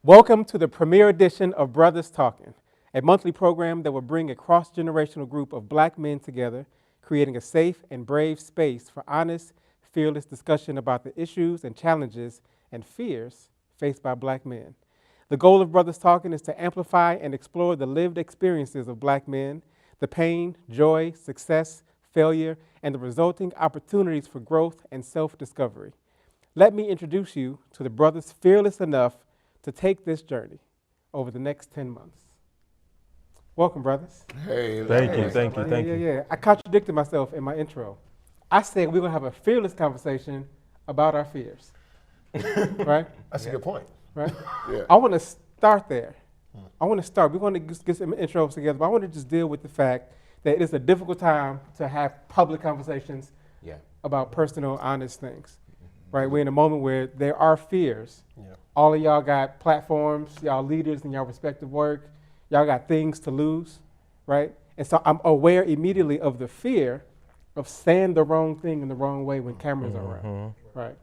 Welcome to the premiere edition of Brothers Talking, a monthly program that will bring a cross-generational group of black men together, creating a safe and brave space for honest, fearless discussion about the issues and challenges and fears faced by black men. The goal of Brothers Talking is to amplify and explore the lived experiences of black men, the pain, joy, success, failure, and the resulting opportunities for growth and self-discovery. Let me introduce you to the brothers fearless enough to take this journey over the next 10 months. Welcome, brothers. Hey, Thank you. Yeah. I contradicted myself in my intro. I said we're going to have a fearless conversation about our fears. Right? That's a good point. Right? Yeah. I want to start there. We're going to get some intros together, but I want to just deal with the fact that it's a difficult time to have public conversations about personal, honest things. Right? We're in a moment where there are fears. Yeah. All of y'all got platforms, y'all leaders in your respective work, y'all got things to lose, right? And so I'm aware immediately of the fear of saying the wrong thing in the wrong way when cameras are around, right?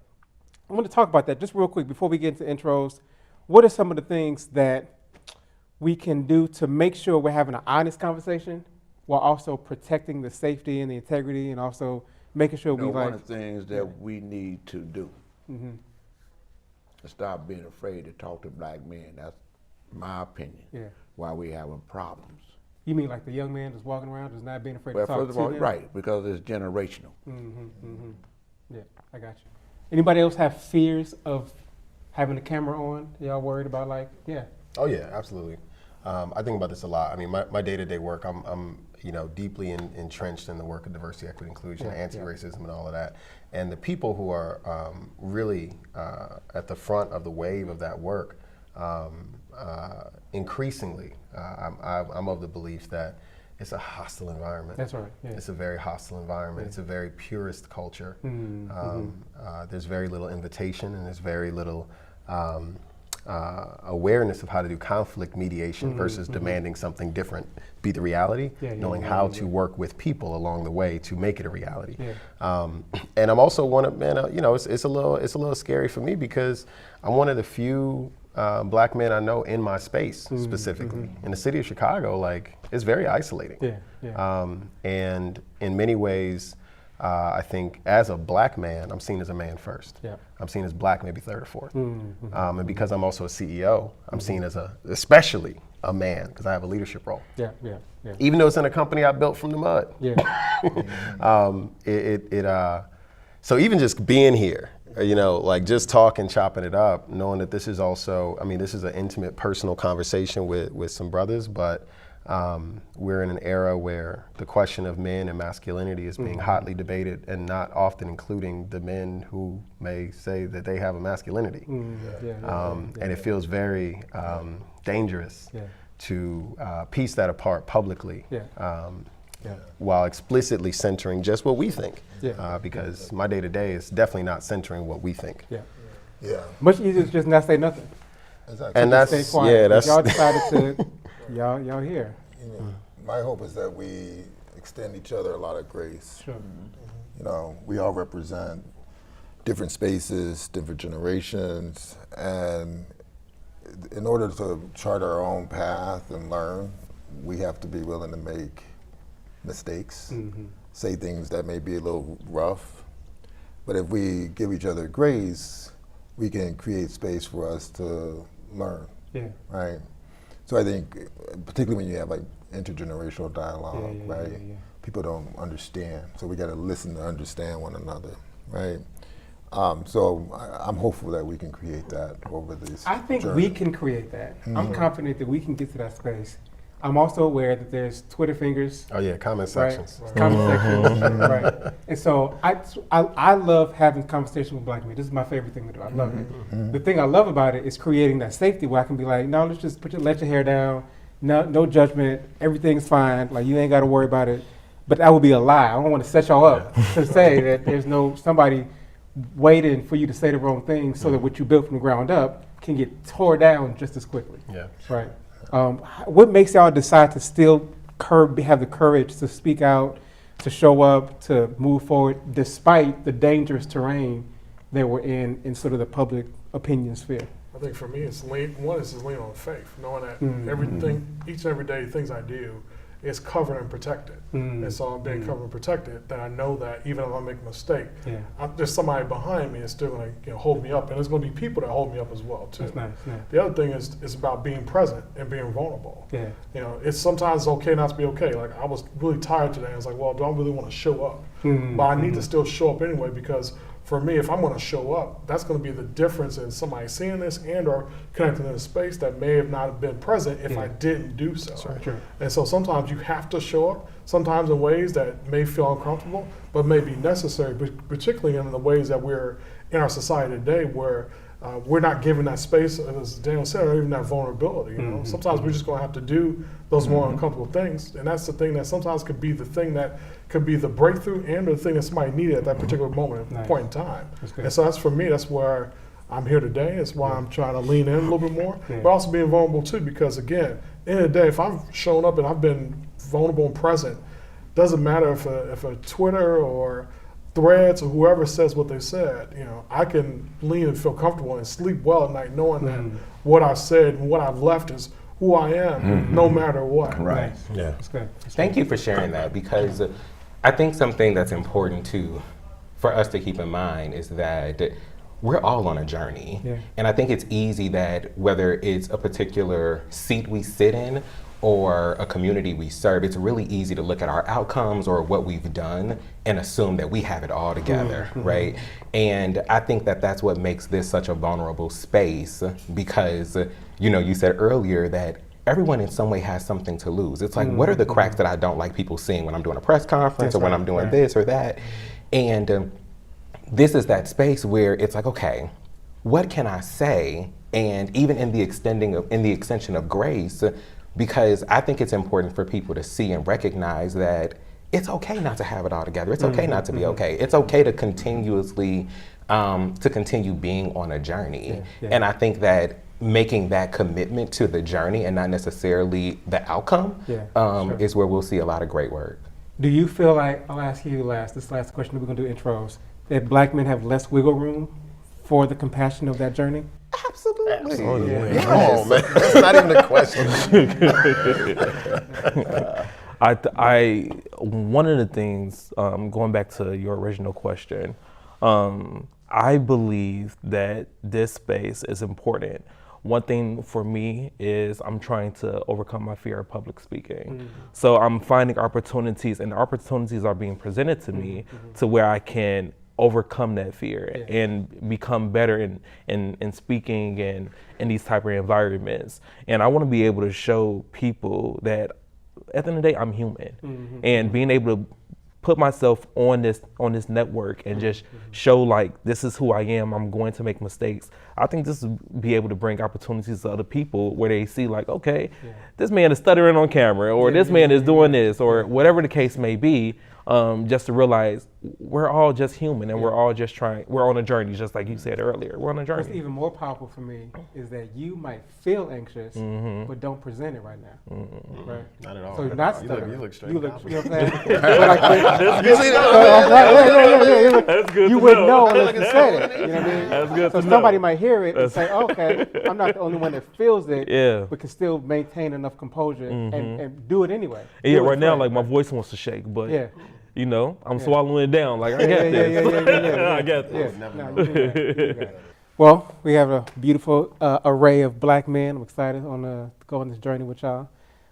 I want to talk about that just real quick before we get into intros. What are some of the things that we can do to make sure we're having an honest conversation while also protecting the safety and the integrity and also making sure One of the things that we need to do is stop being afraid to talk to black men. That's my opinion. Yeah. Why we having problems. You mean like the young man just walking around just not being afraid Well, to talk first of to all, them? right, because it's generational. Yeah, I got you. Anybody else have fears of having the camera on? Y'all worried about Oh yeah, absolutely. I think about this a lot. I mean, my day-to-day work, I'm deeply entrenched in the work of diversity, equity, inclusion, anti-racism, and all of that. And the people who are really at the front of the wave of that work, increasingly, I'm of the belief that it's a hostile environment. That's right. Yeah. It's a very hostile environment. Yeah. It's a very purist culture. There's very little invitation, and there's very little awareness of how to do conflict mediation versus demanding something different be the reality, knowing how to work with people along the way to make it a reality. Yeah. And I'm also it's a little scary for me because I'm one of the few black men I know in my space specifically. In the city of Chicago, it's very isolating. And in many ways, I think as a black man, I'm seen as a man first. Yeah. I'm seen as black, maybe third or fourth. And because I'm also a CEO, I'm seen as especially a man, because I have a leadership role. Yeah. Even though it's in a company I built from the mud. So even just being here, just talking, chopping it up, knowing that this is also, this is an intimate, personal conversation with some brothers, but we're in an era where the question of men and masculinity is being hotly debated and not often including the men who may say that they have a masculinity. And it feels very dangerous to piece that apart publicly while explicitly centering just what we think. Because my day-to-day is definitely not centering what we think. Much easier to just not say nothing. Exactly. And that's, stay quiet. that's Y'all decided to, y'all here. My hope is that we extend each other a lot of grace. Sure. We all represent different spaces, different generations, and in order to chart our own path and learn, we have to be willing to make mistakes, say things that may be a little rough, but if we give each other grace, we can create space for us to learn, right? So I think, particularly when you have intergenerational dialogue, right? People don't understand, so we got to listen to understand one another, right? So I'm hopeful that we can create that over this I think journey. we can create that. I'm confident that we can get to that space. I'm also aware that there's Twitter fingers. Oh yeah, comment sections. Right. Comment sections, right. And so I love having conversations with black men. This is my favorite thing to do. I love it. The thing I love about it is creating that safety where I can be like, no, let's just let your hair down. No judgment. Everything's fine. You ain't got to worry about it. But that would be a lie. I don't want to set y'all up to say that there's somebody waiting for you to say the wrong thing so that what you built from the ground up can get tore down just as quickly. Yeah. Right. What makes y'all decide to still have the courage to speak out, to show up, to move forward, despite the dangerous terrain that we're in sort of the public opinion sphere? I think for me, it's lean on faith, knowing that each and every day, things I do is covered and protected. And so I'm being covered and protected, that I know that even if I make a mistake, there's somebody behind me that's still going to hold me up. And there's going to be people that hold me up as well, too. That's nice, yeah. The other thing is about being present and being vulnerable. Yeah. It's sometimes okay not to be okay. Like, I was really tired today. I was like, well, do I really want to show up? But I need to still show up anyway, because for me, if I'm going to show up, that's going to be the difference in somebody seeing this and or connecting in a space that may have not been present if I didn't do so. Right. Sure. And so sometimes you have to show up, sometimes in ways that may feel uncomfortable, but may be necessary, particularly in the ways that we're in our society today, where we're not given that space, as Daniel said, or even that vulnerability. Sometimes we're just going to have to do those more uncomfortable things, and that's the thing that sometimes could be the thing that could be the breakthrough and the thing that somebody needed at that particular moment, point in time. And so that's for me. That's where I'm here today. That's why I'm trying to lean in a little bit more, but also being vulnerable too. Because again, at the end of the day, if I've shown up and I've been vulnerable and present, doesn't matter if a Twitter or Threads or whoever says what they said, I can lean and feel comfortable and sleep well at night knowing that what I said and what I've left is who I am, no matter what. Right. Yeah. That's good. Thank you for sharing that, because I think something that's important too for us to keep in mind is that we're all on a journey. Yeah. And I think it's easy that whether it's a particular seat we sit in or a community we serve, it's really easy to look at our outcomes or what we've done and assume that we have it all together, right? And I think that that's what makes this such a vulnerable space, because, you said earlier that everyone in some way has something to lose. It's like, what are the cracks that I don't like people seeing when I'm doing a press conference or when I'm doing this or that? And this is that space where it's like, okay, what can I say? And even in the extension of grace, because I think it's important for people to see and recognize that it's okay not to have it all together. It's okay not to be okay. It's okay to continuously, to continue being on a journey. And I think that making that commitment to the journey and not necessarily the outcome is where we'll see a lot of great work. Do you feel like, I'll ask you this last question, we're going to do intros, that Black men have less wiggle room for the compassion of that journey? Absolutely. Yeah. Come on, man. That's not even a question. I one of the things, going back to your original question, I believe that this space is important. One thing for me is I'm trying to overcome my fear of public speaking. So I'm finding opportunities, and opportunities are being presented to me to where I can overcome that fear and become better in speaking and in these type of environments. And I want to be able to show people that at the end of the day, I'm human. And being able to put myself on this network and just show like, this is who I am, I'm going to make mistakes. I think this will be able to bring opportunities to other people where they see like, okay, this man is stuttering on camera, or this man is doing this, or whatever the case may be. Just to realize we're all just human, and we're all just we're on a journey, just like you said earlier. We're on a journey. What's even more powerful for me is that you might feel anxious, but don't present it right now. Right? Not at all. So you're not stuttering. You look straight. You know what I'm saying? That's good. You wouldn't know unless you said it. You know what I mean? That's good. So somebody might hear it and say, okay, I'm not the only one that feels it, but can still maintain enough composure and do it anyway. Yeah, right now, like my voice wants to shake, but I'm swallowing it down. Like I got this. I got this. No, you do that. Well, we have a beautiful array of Black men. I'm excited to go on this journey with y'all.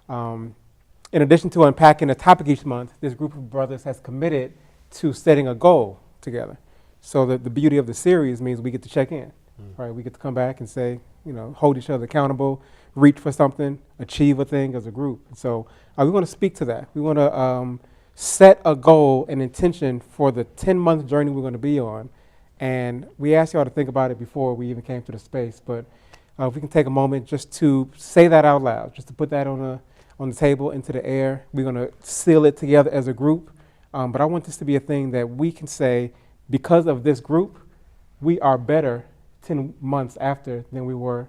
In addition to unpacking a topic each month, this group of brothers has committed to setting a goal together. So the beauty of the series means we get to check in, right? We get to come back and say, hold each other accountable, reach for something, achieve a thing as a group. So we want to speak to that. We want to set a goal and intention for the 10-month journey we're going to be on. And we asked y'all to think about it before we even came to the space, but if we can take a moment just to say that out loud, just to put that on the table, into the air. We're going to seal it together as a group, but I want this to be a thing that we can say, because of this group, we are better 10 months after than we were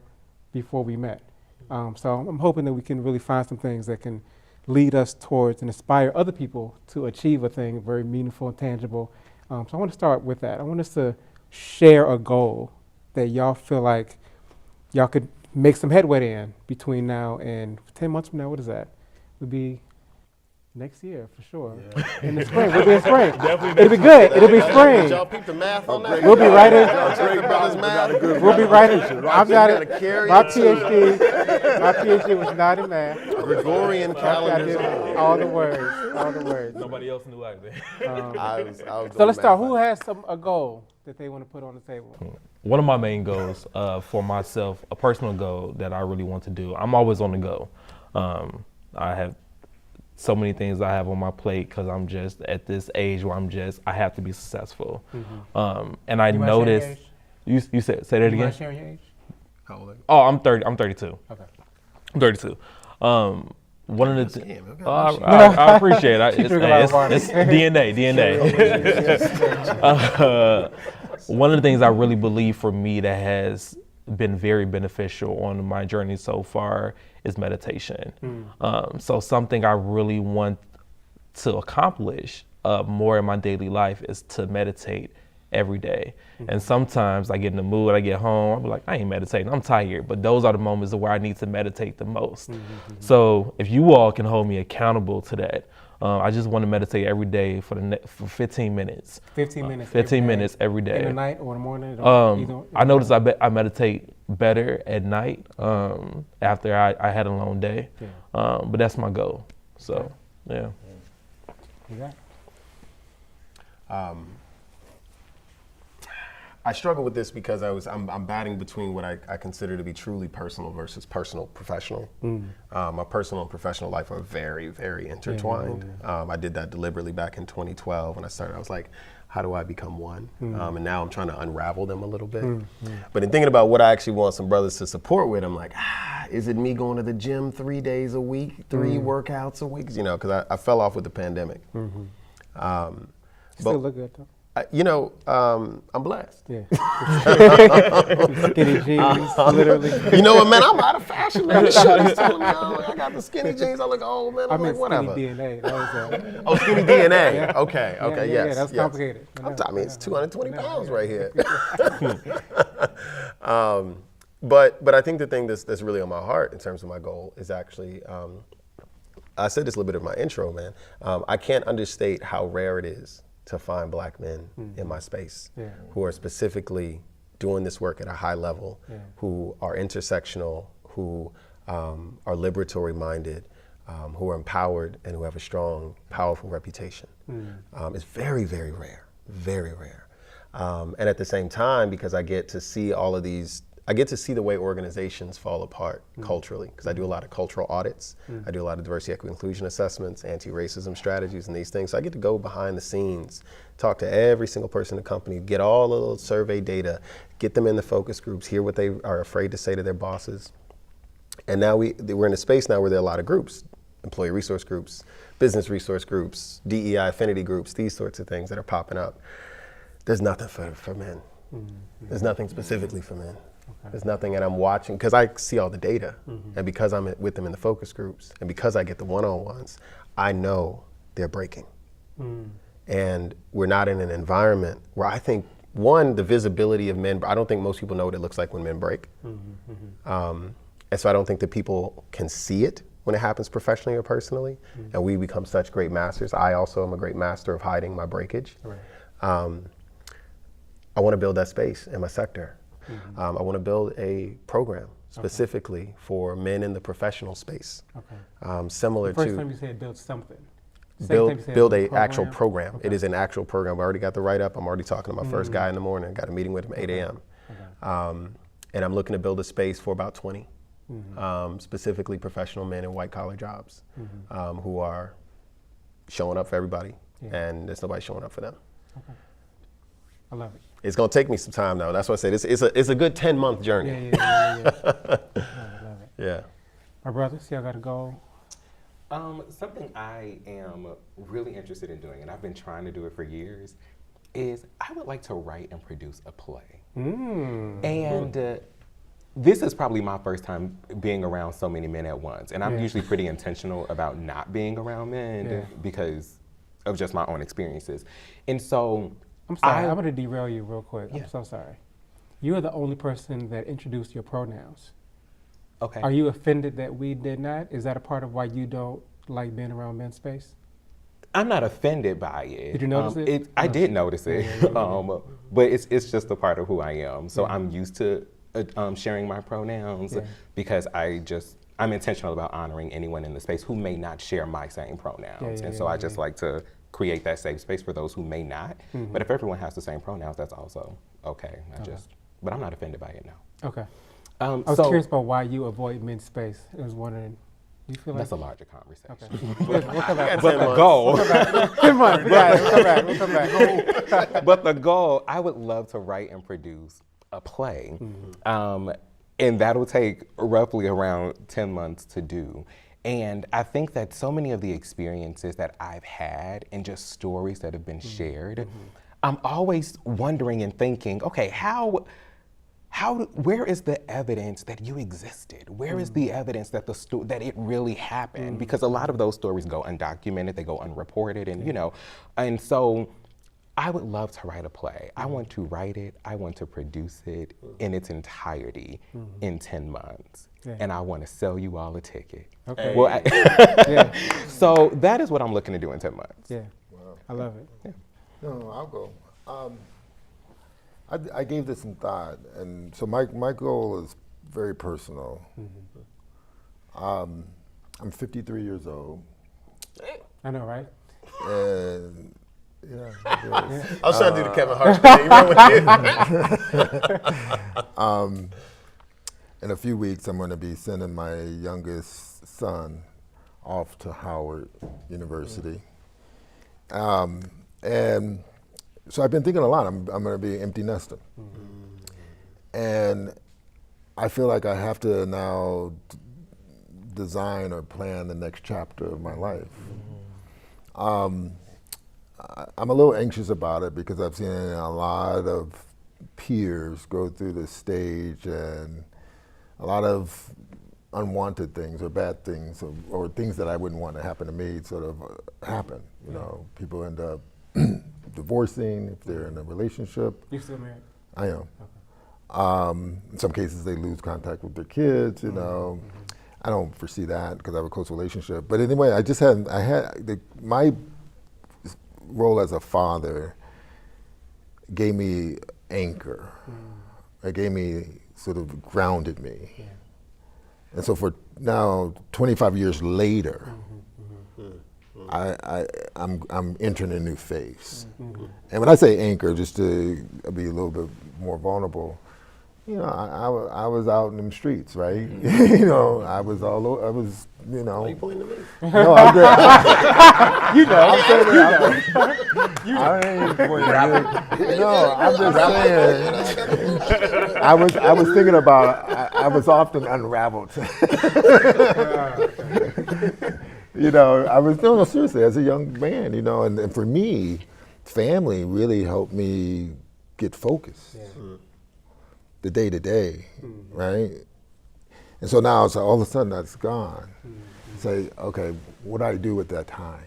before we met. So I'm hoping that we can really find some things that can lead us towards and inspire other people to achieve a thing very meaningful and tangible. So I want to start with that. I want us to share a goal that y'all feel like y'all could make some headway in between now and 10 months from now. What is that? Would be next year for sure. In the spring. We'll be in spring. It'll be good. It'll be spring. Y'all peep the math on that? We'll be right in. Brothers math. We'll be right in. I'm not. carry My it too. PhD. My PhD was not in math. Gregorian I did calendar. all the words. All the words. Nobody else knew either. I was So doing let's start. math. Who has a goal that they want to put on the table? One of my main goals for myself, a personal goal that I really want to do. I'm always on the go. I have so many things I have on my plate because I'm just at this age where I have to be successful. And I You mind sharing your noticed, age? you say that You again? mind sharing your age? How old are you? Oh, I'm 32. Okay. I'm 32. One of the Damn, okay. I appreciate it. She drink a lot of water. It's DNA. One of the things I really believe for me that has been very beneficial on my journey so far is meditation. So something I really want to accomplish more in my daily life is to meditate every day. And sometimes I get in the mood, I get home, I'm like, I ain't meditating, I'm tired. But those are the moments where I need to meditate the most. So if you all can hold me accountable to that, I just want to meditate every day for 15 minutes. 15 minutes. 15 minutes every day. In the night or in the morning? Or I notice I meditate better at night after I had a long day. But that's my goal. So, yeah. You got it. I struggle with this because I'm batting between what I consider to be truly personal versus personal professional. My personal and professional life are very, very intertwined. I did that deliberately back in 2012 when I started. I was like, how do I become one? And now I'm trying to unravel them a little bit. But in thinking about what I actually want some brothers to support with, I'm like, is it me going to the gym 3 days a week, 3 workouts a week? You know, because I fell off with the pandemic. Still look good though. I'm blessed. Yeah. Skinny jeans, literally. You know what, man? I'm out of fashion, man. Shorty's telling me, oh, I got the skinny jeans. I look old, man. I I'm mean, like, whatever. skinny DNA. That was Oh, skinny DNA. Yeah. Okay, yeah, yes. that's yes. complicated. I mean, it's 220 pounds right here. But I think the thing that's really on my heart in terms of my goal is actually, I said this a little bit in my intro, man. I can't understate how rare it is to find black men in my space who are specifically doing this work at a high level, who are intersectional, who are liberatory minded, who are empowered, and who have a strong, powerful reputation. It's very, very rare, very rare. And at the same time, because I get to see all of these, I get to see the way organizations fall apart culturally, because I do a lot of cultural audits. I do a lot of diversity, equity, inclusion assessments, anti-racism strategies, and these things. So I get to go behind the scenes, talk to every single person in the company, get all the little survey data, get them in the focus groups, hear what they are afraid to say to their bosses. And now we're in a space now where there are a lot of groups, employee resource groups, business resource groups, DEI affinity groups, these sorts of things that are popping up. There's nothing for men. There's nothing specifically for men. There's nothing that I'm watching, because I see all the data, and because I'm with them in the focus groups, and because I get the one-on-ones, I know they're breaking. And we're not in an environment where I think, one, the visibility of men, I don't think most people know what it looks like when men break. And so I don't think that people can see it when it happens professionally or personally, and we become such great masters. I also am a great master of hiding my breakage. I want to build that space in my sector. I want to build a program specifically for men in the professional space. Similar First to time you said build something. build a actual program. It is an actual program. I already got the write-up. I'm already talking to my first guy in the morning. Got a meeting with him at 8 a.m. And I'm looking to build a space for about 20, specifically professional men in white-collar jobs who are showing up for everybody, and there's nobody showing up for them. I love it. It's gonna take me some time though. That's why I said it's a good 10-month journey. Yeah. Love it. Yeah. My brothers, y'all got a goal? Something I am really interested in doing, and I've been trying to do it for years, is I would like to write and produce a play. And this is probably my first time being around so many men at once. And I'm usually pretty intentional about not being around men because of just my own experiences. And so I'm sorry, I'm gonna derail you real quick. I'm so sorry. You're the only person that introduced your pronouns. Okay. Are you offended that we did not? Is that a part of why you don't like being around men's space? I'm not offended by it. Did you notice it? I did notice it, but it's just a part of who I am. So I'm used to sharing my pronouns because I'm intentional about honoring anyone in the space who may not share my same pronouns. And so I just like to create that safe space for those who may not. But if everyone has the same pronouns, that's also okay. But I'm not offended by it now. Okay. I was curious about why you avoid men's space. I was wondering, do you feel like That's a larger conversation. Okay. We'll come back. But the goal, 10 months. Right, we'll come back. but the goal, I would love to write and produce a play. And that'll take roughly around 10 months to do. And I think that so many of the experiences that I've had and just stories that have been shared, I'm always wondering and thinking, okay, where is the evidence that you existed? Where is the evidence that that it really happened? Because a lot of those stories go undocumented, they go unreported, and and so I would love to write a play. I want to write it, I want to produce it in its entirety in 10 months. And I want to sell you all a ticket. Okay. Well, so that is what I'm looking to do in 10 months. Yeah. Wow. I love it. Yeah. No, I'll go. I gave this some thought, and so my goal is very personal. I'm 53 years old. I know, right? And yeah, I was trying to do the Kevin Hart thing. in a few weeks, I'm going to be sending my youngest son off to Howard University. And so I've been thinking a lot. I'm going to be empty nester. And I feel like I have to now design or plan the next chapter of my life. I'm a little anxious about it because I've seen a lot of peers go through this stage, and a lot of unwanted things or bad things or things that I wouldn't want to happen to me sort of happen. You know, people end up divorcing if they're in a relationship. You still married? I am. Okay. In some cases, they lose contact with their kids. You know, I don't foresee that because I have a close relationship. But anyway, my role as a father gave me anchor. It gave me sort of grounded me. Yeah. And so for now, 25 years later, I'm entering a new phase. And when I say anchor, just to be a little bit more vulnerable, you know, I was out in them streets, right? You know, I was all over, you know. Why are you pointing to me? No, I'm good. You know. I ain't pointing at you. No, I'm just saying. I was thinking about, I was often unraveled. You know, I was, no, seriously, as a young man, you know, and for me, family really helped me get focused. The day to day, right? And so now it's like all of a sudden that's gone. Say, okay, what do I do with that time?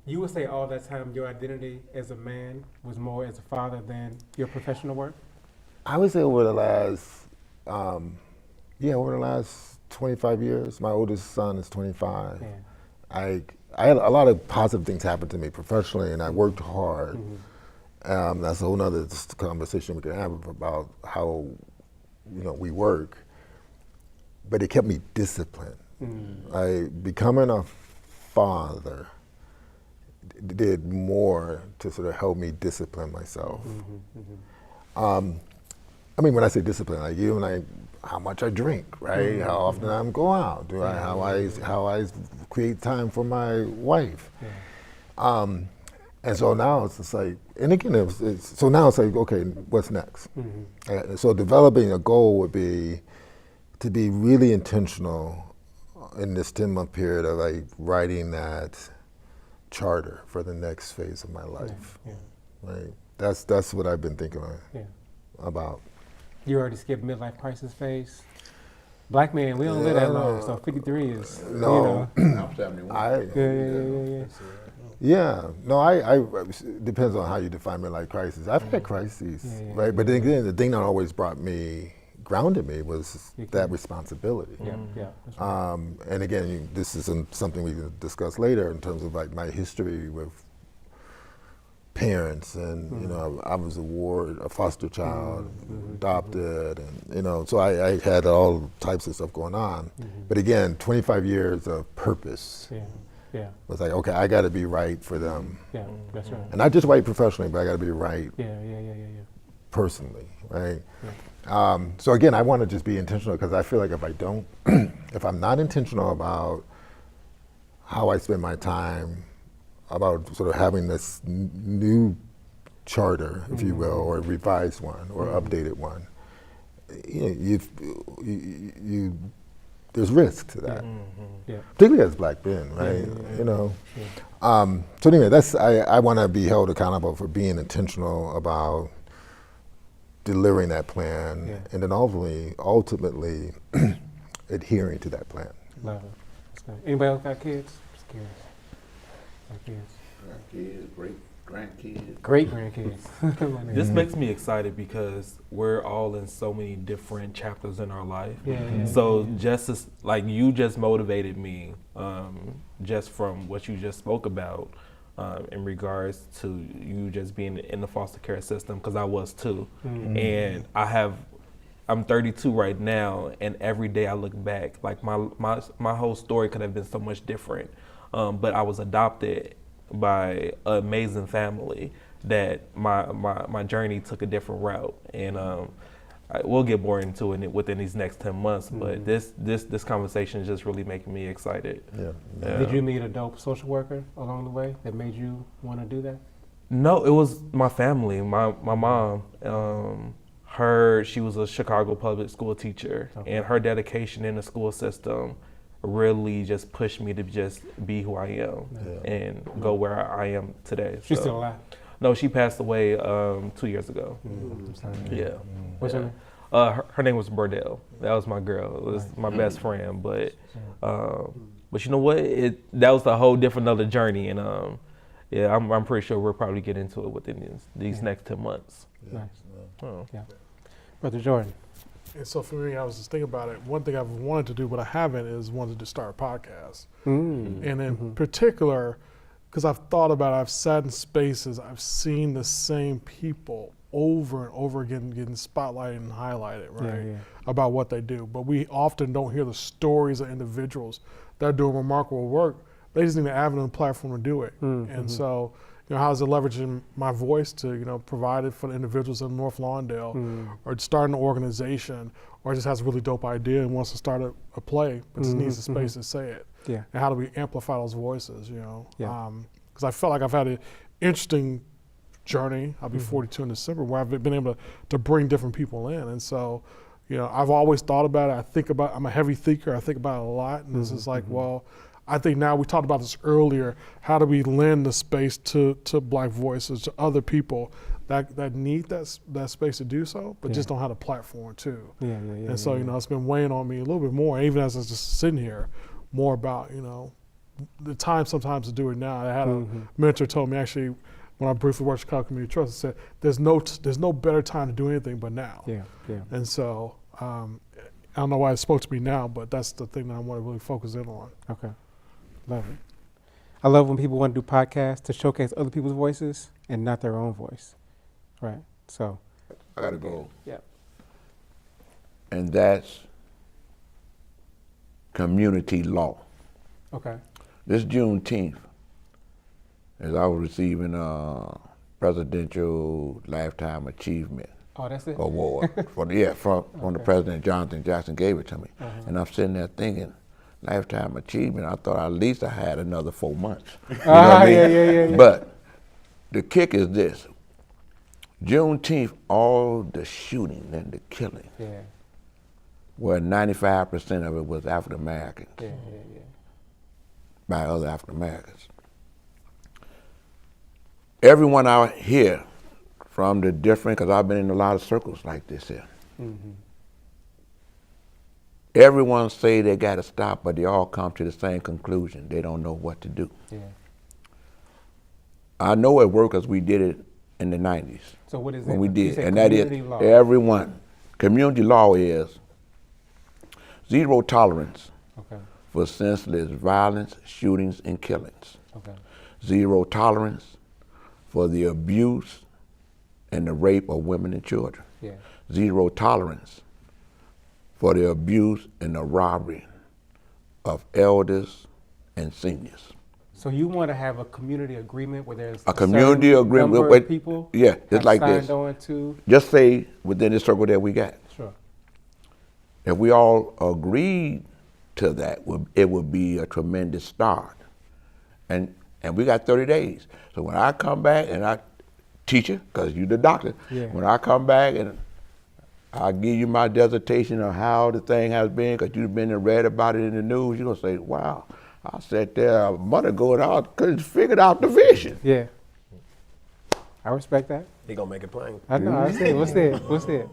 You would say all that time your identity as a man was more as a father than your professional work? I would say over the last 25 years, my oldest son is 25. Yeah. I had a lot of positive things happen to me professionally, and I worked hard. That's a whole nother conversation we can have about how, you know, we work. But it kept me disciplined. Becoming a father did more to sort of help me discipline myself. I mean, when I say discipline, like even how much I drink, right? How often I go out, how I create time for my wife. And so now it's just like, and again, so now it's like, okay, what's next? So developing a goal would be to be really intentional in this 10-month period of like writing that charter for the next phase of my life. Right? That's what I've been thinking about. You already skipped midlife crisis phase? Black man, we don't live that long, so 53 is, No. I'm 71. Depends on how you define midlife crisis. I've had crises, Yeah, right? But then again, the thing that always grounded me was that responsibility. Yeah, that's right. And again, this is something we can discuss later in terms of like my history with parents, and I was a foster child, adopted, and so I had all types of stuff going on. But again, 25 years of purpose. Yeah, Was like, okay, I got to be right for them, yeah, that's right. and not just right professionally, but I got to be right Yeah. personally, right? So again, I want to just be intentional, because I feel like if I'm not intentional about how I spend my time, about sort of having this new charter, if you will, or revised one, or updated one, there's risk to that, particularly as Black men, right? So anyway, I want to be held accountable for being intentional about delivering that plan, and then ultimately adhering to that plan. Love it. That's good. Anybody else got kids? Just curious. Got kids. Kids, great grandkids. Great grandkids. This makes me excited because we're all in so many different chapters in our life. So just as, like, you just motivated me, just from what you just spoke about, in regards to you just being in the foster care system, because I was too. And I'm 32 right now, and every day I look back, like my whole story could have been so much different. But I was adopted by an amazing family that my journey took a different route, and we'll get more into it within these next 10 months. But this conversation is just really making me excited. Did you meet a dope social worker along the way that made you want to do that? No, it was my family. My mom. She was a Chicago public school teacher, and her dedication in the school system really just pushed me to just be who I am and go where I am today. She's still alive? No, she passed away 2 years ago. Yeah. What's her name? Her name was Burdell. That was my girl. It was my best friend. But you know what? That was a whole different other journey. And I'm pretty sure we'll probably get into it within these next 10 months. Nice. Yeah. Brother Jordan. And so for me, I was just thinking about it. One thing I've wanted to do, but I haven't, is wanted to start a podcast. And in particular, because I've thought about it, I've sat in spaces, I've seen the same people over and over again getting spotlighted and highlighted, right, about what they do. But we often don't hear the stories of individuals that are doing remarkable work. They just need an avenue and platform to do it. And so, how is it leveraging my voice to, provide it for the individuals in North Lawndale, or starting an organization, or just has a really dope idea and wants to start a play, but just needs a space to say it. And how do we amplify those voices, because I felt like I've had an interesting journey. I'll be 42 in December, where I've been able to bring different people in. And so, I've always thought about it. I'm a heavy thinker. I think about it a lot. And this is like, well, I think now, we talked about this earlier, how do we lend the space to Black voices, to other people that need that space to do so, but just don't have a platform too. And so, it's been weighing on me a little bit more, even as I was just sitting here, more about, the time sometimes to do it now. I had a mentor told me, actually, when I briefly worked Chicago Community Trust, said, there's no better time to do anything but now. And so, I don't know why it spoke to me now, but that's the thing that I want to really focus in on. Okay. Love it. I love when people want to do podcasts to showcase other people's voices and not their own voice. Right. So. I gotta go. Yeah. And that's community law. Okay. This Juneteenth, as I was receiving Presidential Lifetime Achievement that's it? Award from the President Jonathan Jackson gave it to me. And I'm sitting there thinking, Lifetime Achievement, I thought at least I had another 4 months. You know what I mean? Yeah. But the kick is this. Juneteenth, all the shooting and the killing, where 95% of it was African Americans by other African Americans. Everyone out here from the different, because I've been in a lot of circles like this here, Everyone say they got to stop, but they all come to the same conclusion. They don't know what to do. Yeah. I know it worked because we did it in the 90s. So what is it? When we You did, said and that is community law. everyone. Community law is zero tolerance Okay. for senseless violence, shootings, and killings. Okay. Zero tolerance for the abuse and the rape of women and children. Yeah. Zero tolerance for the abuse and the robbery of elders and seniors. So you want to have a community agreement where there's A community certain agreement number with of people yeah, have it's like signed this. on to. Just say within the circle that we got. Sure. If we all agreed to that, it would be a tremendous start. And we got 30 days. So when I come back and I teach you, because you're the doctor, Yeah. when I come back and I give you my dissertation of how the thing has been, because you've been and read about it in the news, you're going to say, wow, I sat there a month ago and I couldn't figure out the vision. Yeah. I respect that. He gonna make it plain. I know. I see it. What's it? What's it?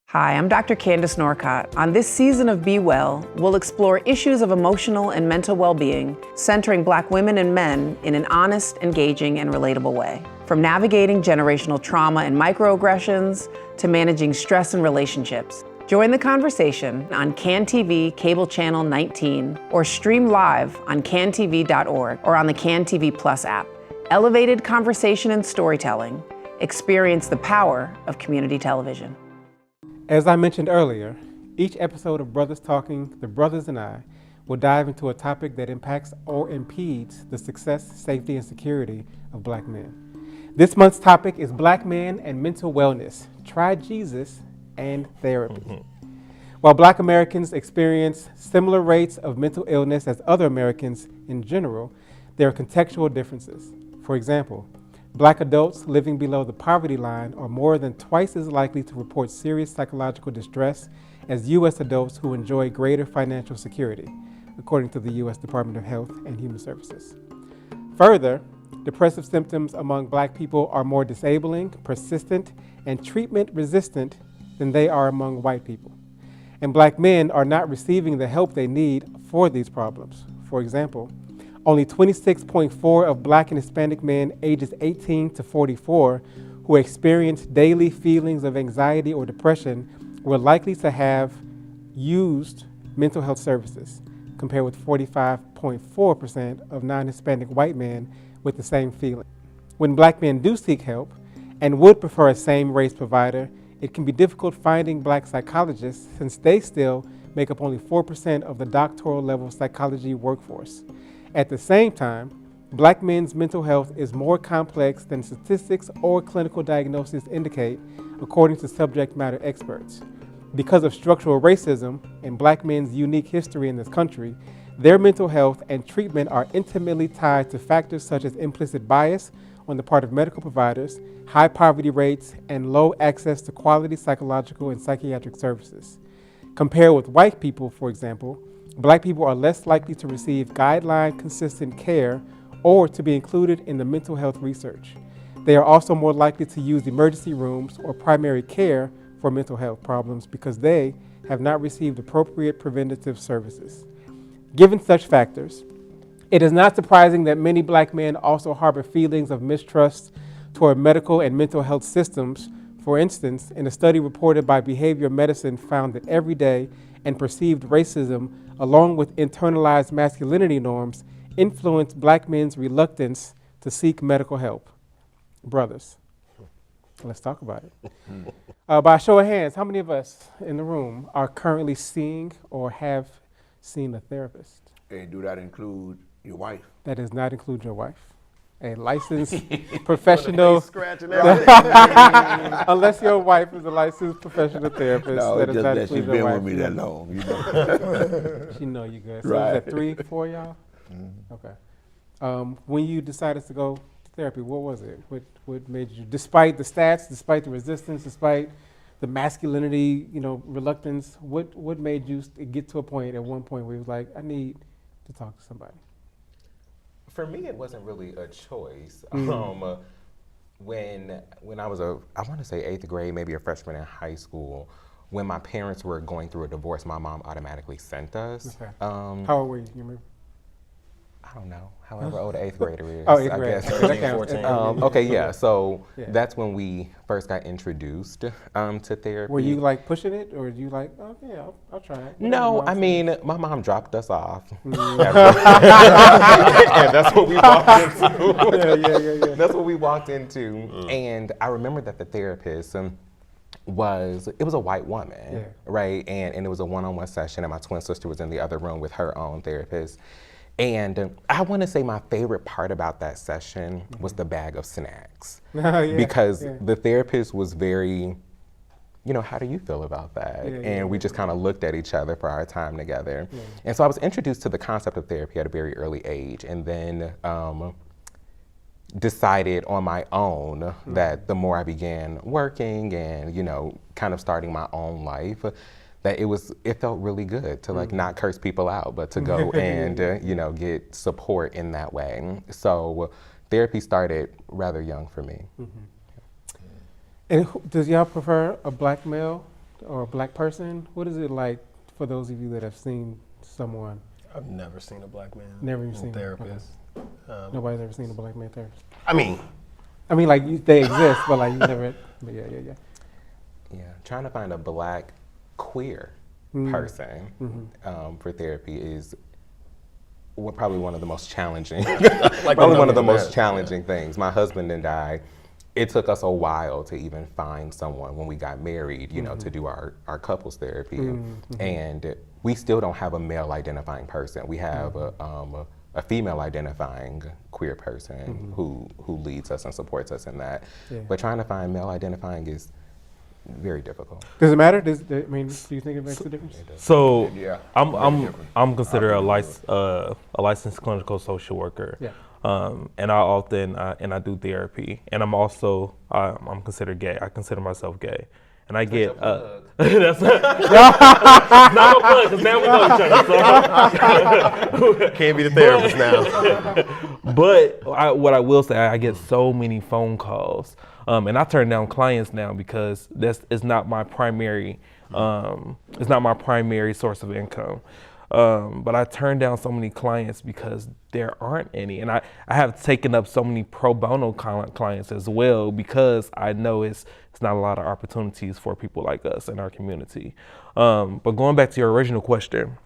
Hi, I'm Dr. Candace Norcott. On this season of Be Well, we'll explore issues of emotional and mental well-being, centering Black women and men in an honest, engaging, and relatable way. From navigating generational trauma and microaggressions to managing stress in relationships. Join the conversation on CAN TV Cable Channel 19 or stream live on cantv.org or on the CAN TV Plus app. Elevated conversation and storytelling. Experience the power of community television. As I mentioned earlier, each episode of Brothers Talking, the brothers and I will dive into a topic that impacts or impedes the success, safety, and security of Black men. This month's topic is Black men and mental wellness. Try Jesus and therapy. While Black Americans experience similar rates of mental illness as other Americans in general, there are contextual differences. For example, Black adults living below the poverty line are more than twice as likely to report serious psychological distress as U.S. adults who enjoy greater financial security, according to the U.S. Department of Health and Human Services. Further, depressive symptoms among Black people are more disabling, persistent, and treatment resistant than they are among white people. And Black men are not receiving the help they need for these problems. For example, only 26.4% of Black and Hispanic men ages 18 to 44 who experience daily feelings of anxiety or depression were likely to have used mental health services, compared with 45.4% of non-Hispanic white men with the same feeling. When Black men do seek help and would prefer a same-race provider, it can be difficult finding Black psychologists since they still make up only 4% of the doctoral level psychology workforce. At the same time, Black men's mental health is more complex than statistics or clinical diagnoses indicate, according to subject matter experts. Because of structural racism and Black men's unique history in this country, their mental health and treatment are intimately tied to factors such as implicit bias on the part of medical providers, high poverty rates, and low access to quality psychological and psychiatric services. Compared with white people, for example, Black people are less likely to receive guideline-consistent care or to be included in the mental health research. They are also more likely to use emergency rooms or primary care for mental health problems because they have not received appropriate preventative services. Given such factors, it is not surprising that many Black men also harbor feelings of mistrust toward medical and mental health systems. For instance, in a study reported by Behavioral Medicine found that everyday and perceived racism, along with internalized masculinity norms, influence Black men's reluctance to seek medical help. Brothers, let's talk about it. By a show of hands, how many of us in the room are currently seeing or have seen a therapist? And do that include your wife? That does not include your wife. A licensed professional, unless your wife is a licensed professional therapist. No, that does just not that include she's your been wife. with me that long. You know? She know you good. So Right. is that 3, 4 y'all? Okay. When you decided to go to therapy, what was it? What made you, despite the stats, despite the resistance, despite the masculinity, reluctance, what made you get to a point at one point where you was like, I need to talk to somebody? For me, it wasn't really a choice. When I was I want to say 8th grade, maybe a freshman in high school, when my parents were going through a divorce, my mom automatically sent us. Okay. How old were you? You remember? I don't know, however old an 8th grader is. Oh, 8th I grade. guess. Okay, that counts. 14. Okay, yeah. So Yeah. that's when we first got introduced to therapy. Were you like pushing it, or were you like, oh yeah, I'll try it? No, Whatever I mom mean, my mom dropped us off. Mm. And that's what we walked into. Yeah. That's what we walked into. And I remember that the therapist it was a white woman, Yeah. right? And it was a one-on-one session, and my twin sister was in the other room with her own therapist. And I want to say my favorite part about that session was the bag of snacks. Oh, yeah, Because yeah. the therapist was very, how do you feel about that? Yeah, and yeah, we just kind of looked at each other for our time together. Yeah. And so I was introduced to the concept of therapy at a very early age, and then decided on my own that the more I began working and, kind of starting my own life, that it felt really good to like not curse people out, but to go and, get support in that way. So therapy started rather young for me. And does y'all prefer a black male or a black person? What is it like for those of you that have seen someone? I've never seen a black man. Never even seen a therapist. Nobody's ever seen a black man therapist. I mean, like they exist, but like you never. But yeah. Yeah, trying to find a black queer person for therapy is probably one of the most challenging, probably one of the most challenging things. My husband and I, it took us a while to even find someone when we got married, to do our couples therapy. And we still don't have a male identifying person. We have a female identifying queer person who leads us and supports us in that. Yeah. But trying to find male identifying is very difficult. Does it matter? Do you think it makes a difference? So Yeah. I'm considered a licensed clinical social worker. Yeah. And I often I do therapy, and I'm also I'm considered gay. I consider myself gay, and I get that's not a plug because now we know each other. So. can't be the therapist now. But what I will say, I get so many phone calls, and I turn down clients now because it's not my primary source of income. But I turn down so many clients because there aren't any, and I have taken up so many pro bono clients as well because I know it's not a lot of opportunities for people like us in our community. But going back to your original question,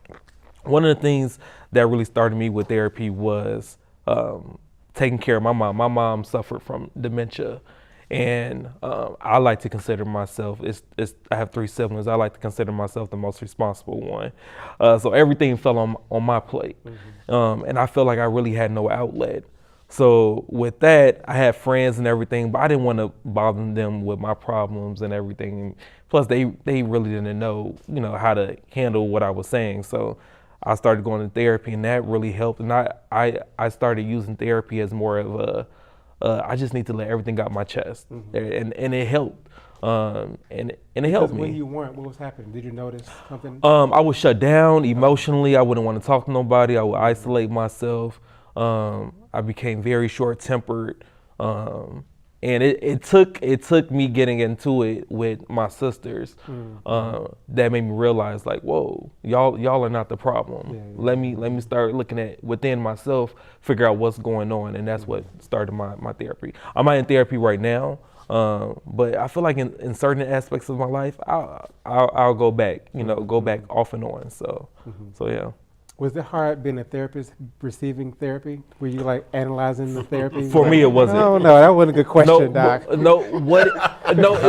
one of the things that really started me with therapy was taking care of my mom. My mom suffered from dementia. And I like to consider myself, I have 3 siblings, I like to consider myself the most responsible one. So everything fell on my plate. And I felt like I really had no outlet. So with that, I had friends and everything, but I didn't want to bother them with my problems and everything. Plus they really didn't know, how to handle what I was saying. So I started going to therapy, and that really helped. And I started using therapy as more of I just need to let everything out my chest, and it helped, and it helped me. When you weren't, what was happening? Did you notice something? I would shut down emotionally. I wouldn't want to talk to nobody. I would isolate myself. I became very short-tempered, and it took me getting into it with my sisters that made me realize, like, whoa, y'all are not the problem. Yeah. Let me start looking at within myself, figure out what's going on, and that's what started my therapy. I'm not in therapy right now, but I feel like in certain aspects of my life, I'll go back, go back off and on. So yeah. Was it hard being a therapist, receiving therapy? Were you like analyzing the therapy? For me, it wasn't. No, that wasn't a good question, Doc. No, it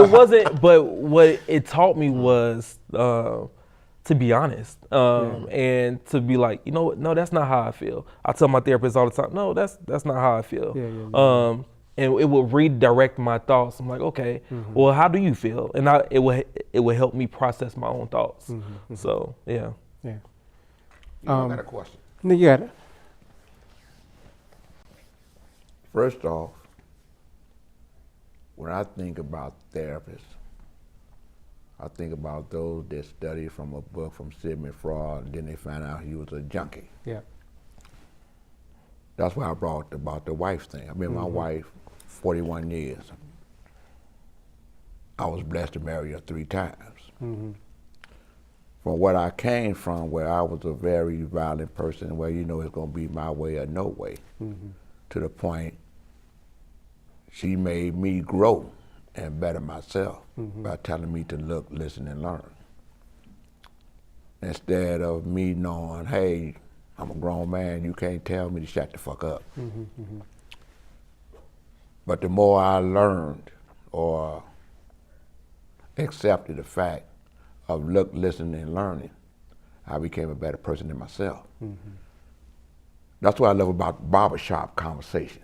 wasn't. But what it taught me was to be honest, and to be like, no, that's not how I feel. I tell my therapist all the time, no, that's not how I feel. Yeah. And it would redirect my thoughts. I'm like, okay, well, how do you feel? And it would help me process my own thoughts. So yeah. Yeah. I got a question. You got it. First off, when I think about therapists, I think about those that study from a book from Sigmund Freud, and then they find out he was a junkie. Yeah. That's why I brought about the wife thing. I met my wife 41 years. I was blessed to marry her 3 times. From what I came from, where I was a very violent person, where you know it's gonna be my way or no way, to the point she made me grow and better myself by telling me to look, listen, and learn. Instead of me knowing, hey, I'm a grown man, you can't tell me to shut the fuck up. But the more I learned or accepted the fact of look, listening, and learning, I became a better person than myself. That's what I love about barbershop conversation.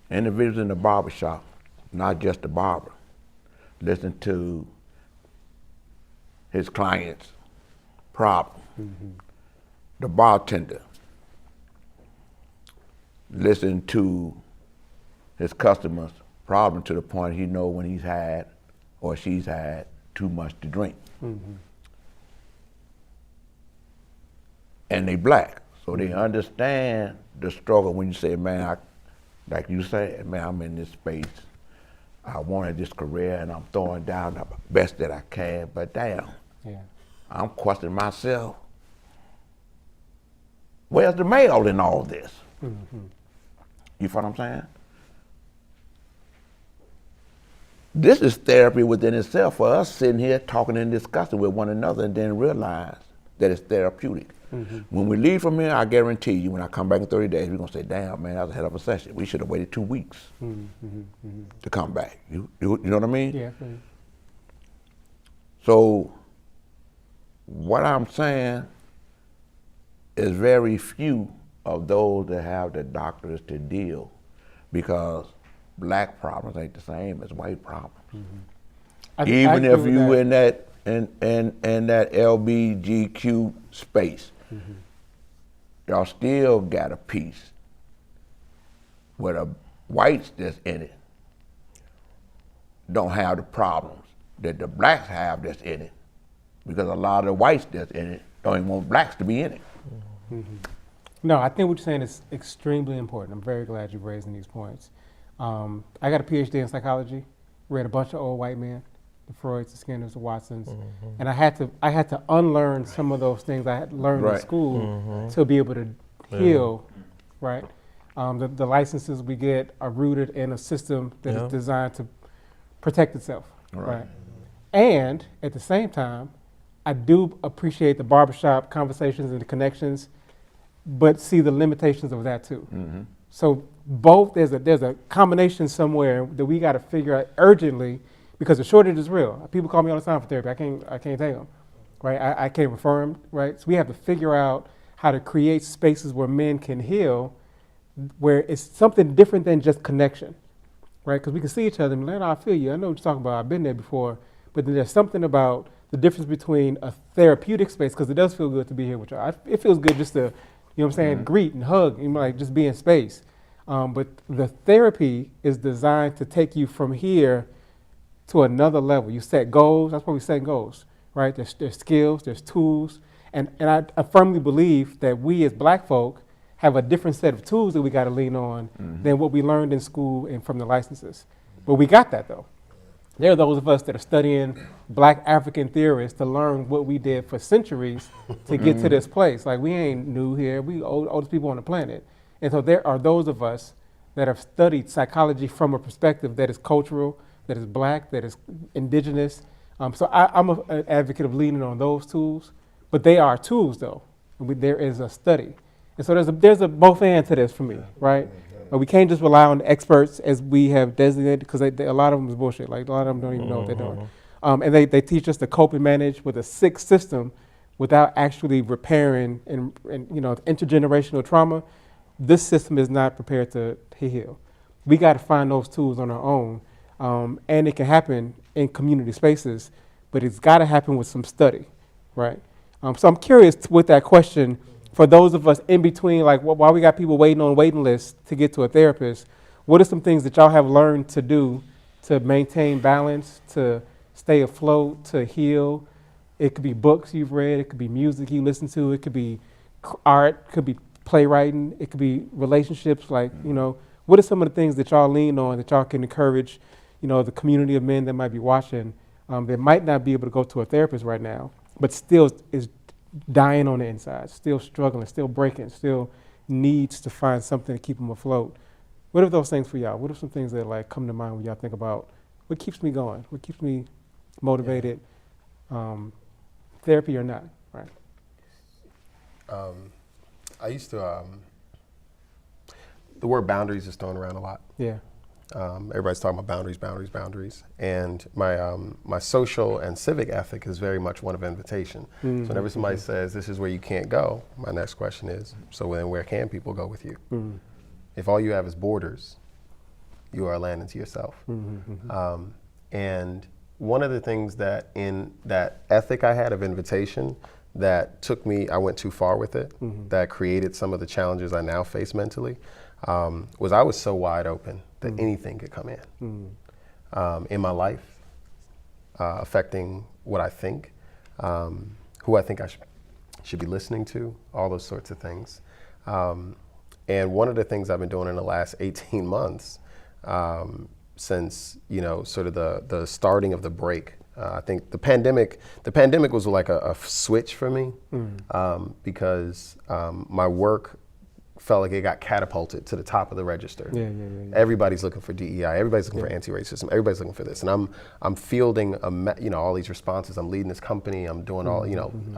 Individuals in the barbershop, not just the barber, listen to his client's problem. The bartender, listen to his customer's problem to the point he know when he's had or she's had too much to drink. And they black, so they understand the struggle when you say, man, like you said, man, I'm in this space. I wanted this career and I'm throwing down the best that I can, but damn, I'm questioning myself. Where's the male in all this? You feel what I'm saying? This is therapy within itself for us sitting here talking and discussing with one another and then realize that it's therapeutic. When we leave from here, I guarantee you, when I come back in 30 days, we're gonna say, damn, man, that was a hell of a session. We should have waited 2 weeks to come back. You know what I mean? Yeah. So what I'm saying is very few of those that have the doctors to deal, because black problems ain't the same as white problems. Even if you in that LBGQ space, y'all still got a piece where the whites that's in it don't have the problems that the blacks have that's in it, because a lot of the whites that's in it don't even want blacks to be in it. No, I think what you're saying is extremely important. I'm very glad you're raising these points. I got a PhD in psychology, read a bunch of old white men, the Freuds, the Skinners, the Watsons, and I had to unlearn some of those things I had learned in school to be able to heal, right? The licenses we get are rooted in a system that is designed to protect itself, right? And at the same time, I do appreciate the barbershop conversations and the connections, but see the limitations of that too. So both, there's a combination somewhere that we got to figure out urgently, because the shortage is real. People call me all the time for therapy. I can't take them, right? I can't refer them, right? So we have to figure out how to create spaces where men can heal, where it's something different than just connection, right? Because we can see each other and be like, I feel you. I know what you're talking about. I've been there before. But then there's something about the difference between a therapeutic space, because it does feel good to be here with y'all. It feels good just to, you know what I'm saying, greet and hug, and like just be in space. But the therapy is designed to take you from here to another level. You set goals. That's why we set goals, right? There's skills, there's tools, and I firmly believe that we as black folk have a different set of tools that we got to lean on than what we learned in school and from the licenses. But we got that though. There are those of us that are studying black African theorists to learn what we did for centuries to get to this place. Like, we ain't new here. We oldest people on the planet. And so there are those of us that have studied psychology from a perspective that is cultural, that is black, that is indigenous. So I'm an advocate of leaning on those tools, but they are tools though. There is a study. And so there's a both and to this for me, right? But we can't just rely on the experts as we have designated, because a lot of them is bullshit. Like, a lot of them don't even know what they're doing. And they teach us to cope and manage with a sick system without actually repairing and intergenerational trauma. This system is not prepared to heal. We got to find those tools on our own. And it can happen in community spaces, but it's got to happen with some study, right? So I'm curious with that question, for those of us in between, like while we got people waiting on waiting lists to get to a therapist, what are some things that y'all have learned to do to maintain balance, to stay afloat, to heal? It could be books you've read, it could be music you listen to, it could be art, it could be playwriting, it could be relationships, like, What are some of the things that y'all lean on that y'all can encourage, the community of men that might be watching, that might not be able to go to a therapist right now, but still is dying on the inside, still struggling, still breaking, still needs to find something to keep them afloat? What are those things for y'all? What are some things that like come to mind when y'all think about what keeps me going, what keeps me motivated, therapy or not, right? I used to, the word boundaries is thrown around a lot. Yeah. Everybody's talking about boundaries. And my social and civic ethic is very much one of invitation. So whenever somebody says, this is where you can't go, my next question is, so then where can people go with you? If all you have is borders, you are a land unto yourself. And one of the things that in that ethic I had of invitation that took me, I went too far with it, that created some of the challenges I now face mentally, was I was so wide open that anything could come in my life, affecting what I think, who I think I should be listening to, all those sorts of things. And one of the things I've been doing in the last 18 months, since sort of the starting of the break, I think the pandemic was like a switch for me, because my work felt like it got catapulted to the top of the register. Everybody's looking for DEI, everybody's looking for anti-racism, everybody's looking for this, and I'm fielding all these responses. I'm leading this company. I'm doing all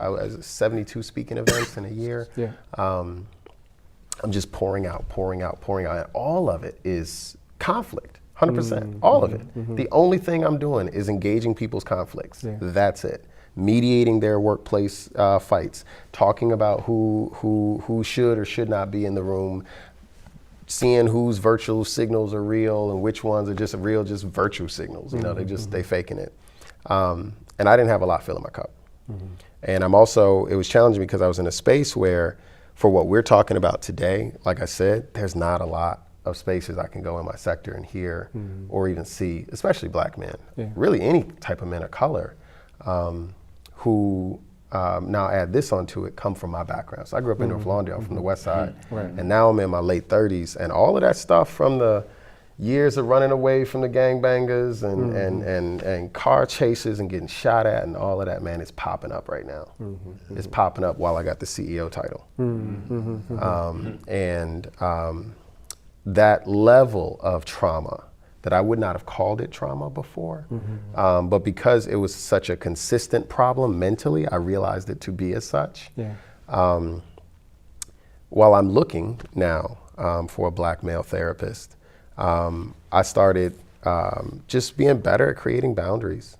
I was 72 speaking events in a year. I'm just pouring out, and all of it is conflict. 100%, all of it. The only thing I'm doing is engaging people's conflicts. That's it. Mediating their workplace fights, talking about who should or should not be in the room, seeing whose virtual signals are real and which ones are just virtue signals. They faking it. And I didn't have a lot filling my cup. And it was challenging because I was in a space where, for what we're talking about today, like I said, there's not a lot of spaces I can go in my sector and hear or even see, especially black men, really any type of men of color, who, now add this onto it, come from my background. So I grew up in North Lawndale from the west side, and now I'm in my late 30s, and all of that stuff from the years of running away from the gangbangers and car chases and getting shot at and all of that, man, it's popping up right now. It's popping up while I got the CEO title. That level of trauma that I would not have called it trauma before, but because it was such a consistent problem mentally, I realized it to be as such. While I'm looking now for a black male therapist, I started just being better at creating boundaries.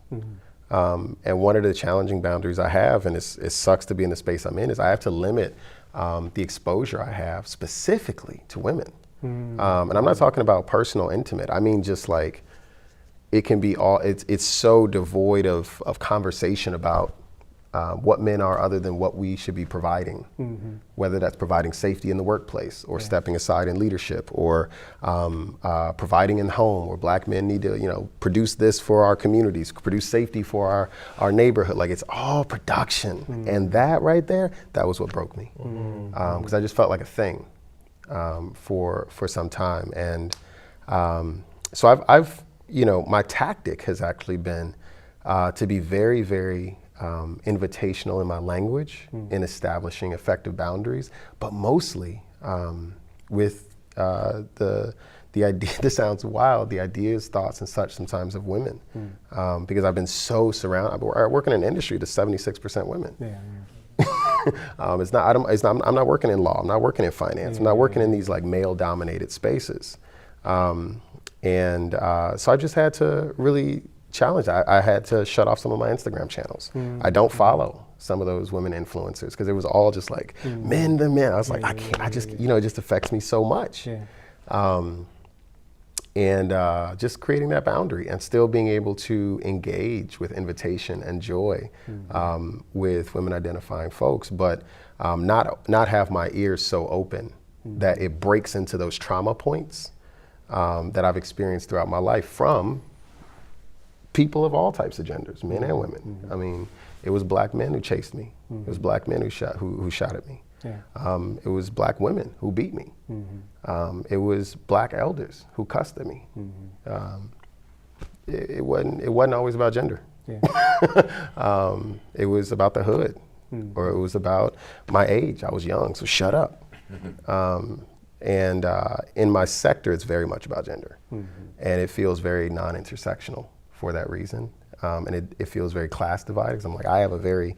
And one of the challenging boundaries I have, and it sucks to be in the space I'm in, is I have to limit the exposure I have specifically to women. And I'm not talking about personal, intimate. I mean, just like, it can be it's so devoid of conversation about what men are other than what we should be providing, whether that's providing safety in the workplace or stepping aside in leadership or providing in home, where black men need to, produce this for our communities, produce safety for our neighborhood. Like, it's all production. And that right there, that was what broke me. Because I just felt like a thing for some time. And so I've my tactic has actually been to be very, very invitational in my language, in establishing effective boundaries, but mostly with the idea, this sounds wild, the ideas, thoughts, and such sometimes of women, because I've been so surrounded. I work in an industry that's 76% women. I'm not working in law. I'm not working in finance. I'm not working in these like male-dominated spaces. So I just had to really challenge. I had to shut off some of my Instagram channels. I don't follow some of those women influencers because it was all just like men to men. I was like, I can't. I just, it just affects me so much. Just creating that boundary and still being able to engage with invitation and joy with women identifying folks, but not have my ears so open that it breaks into those trauma points that I've experienced throughout my life from people of all types of genders, men and women. I mean, it was black men who chased me. It was black men who shot at me. It was black women who beat me. It was black elders who cussed at me. It wasn't always about gender. It was about the hood, or it was about my age. I was young, so shut up. And in my sector, it's very much about gender. And it feels very non-intersectional for that reason. And it feels very class divided, because I'm like, I have a very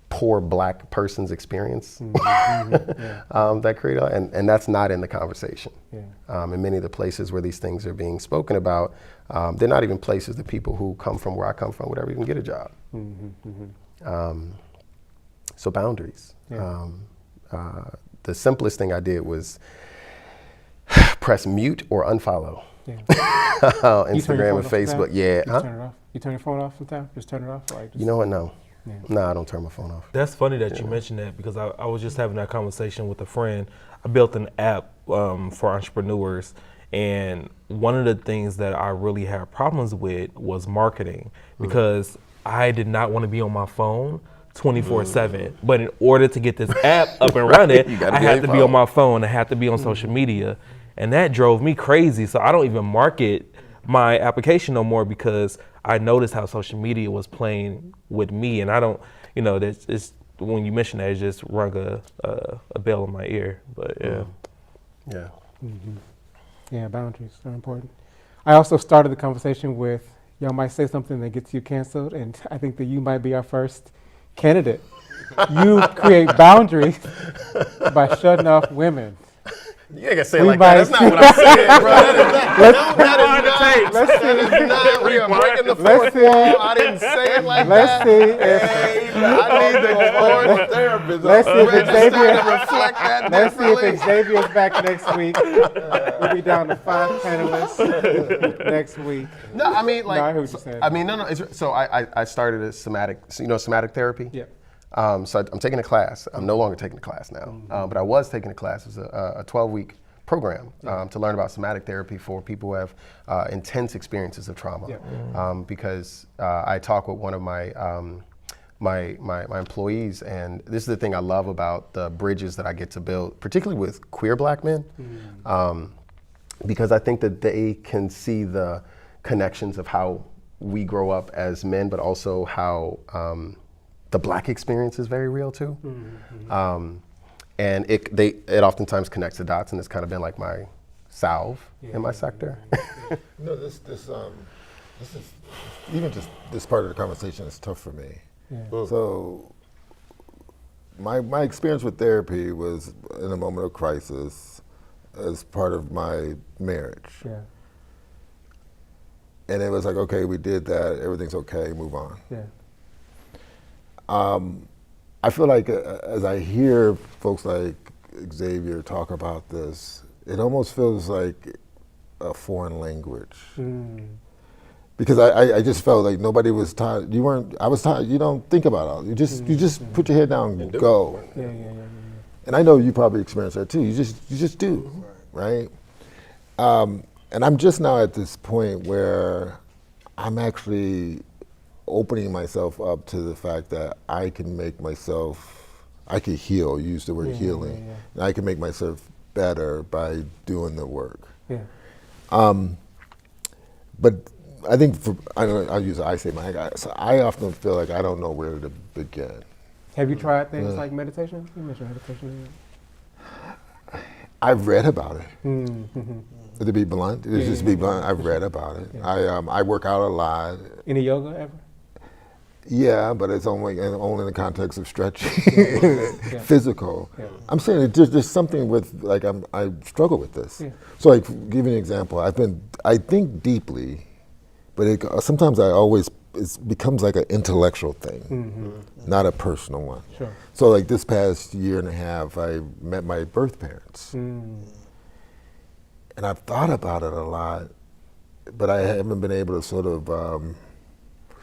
poor black person's experience that create, and that's not in the conversation. In many of the places where these things are being spoken about, they're not even places that people who come from where I come from would ever even get a job. So boundaries. The simplest thing I did was press mute or unfollow. Instagram and Facebook. Yeah. Turn it off. You turn your phone off sometimes? Just turn it off? Like You know what? No. No, I don't turn my phone off. That's funny that you mentioned that, because I was just having that conversation with a friend. I built an app for entrepreneurs, and one of the things that I really had problems with was marketing, because I did not want to be on my phone 24/7. But in order to get this app up and running, I had to be on my phone. I had to be on social media, and that drove me crazy. So I don't even market my application no more, because I noticed how social media was playing with me, and I don't, it's when you mention that, it just rung a bell in my ear. But yeah, boundaries are important. I also started the conversation with, y'all might say something that gets you canceled, and I think that you might be our first candidate. You create boundaries by shutting off women. You ain't gonna say it like that. That's not what I'm saying, bro. We are breaking the fourth wall. I didn't say it like that. Let's see if I need the board therapist. Let's see if Xavier reflect that. Let's see if Xavier's back next week. We'll be down to 5 panelists next week. No, I mean, like, No, I hear what you're saying. I mean, no. So I started a somatic therapy. Yeah. So I'm taking a class. I'm no longer taking a class now, but I was taking a class. It was a 12-week program to learn about somatic therapy for people who have intense experiences of trauma. Because I talk with one of my my employees, and this is the thing I love about the bridges that I get to build, particularly with queer black men, because I think that they can see the connections of how we grow up as men, but also how the black experience is very real too. And it oftentimes connects the dots, and it's kind of been like my salve in my sector. No, this is even just this part of the conversation is tough for me. So my experience with therapy was in a moment of crisis as part of my marriage. And it was like, okay, we did that, everything's okay, move on. I feel like as I hear folks like Xavier talk about this, it almost feels like a foreign language. Because I just felt like nobody was taught, I was taught, you don't think about it. You just put your head down and go. And I know you probably experienced that too. You just do, right? And I'm just now at this point where I'm actually opening myself up to the fact that I can make myself, I can heal, use the word healing, and I can make myself better by doing the work. But I think I often feel like I don't know where to begin. Have you tried things like meditation? You mentioned meditation. I've read about it. To be blunt, I've read about it. I work out a lot. Any yoga ever? Yeah, but it's only in the context of stretching, physical. I'm saying there's something with like I struggle with this. So like, give you an example. I think deeply, but sometimes it becomes like an intellectual thing, not a personal one. So like this past year and a half, I met my birth parents, and I've thought about it a lot, but I haven't been able to sort of.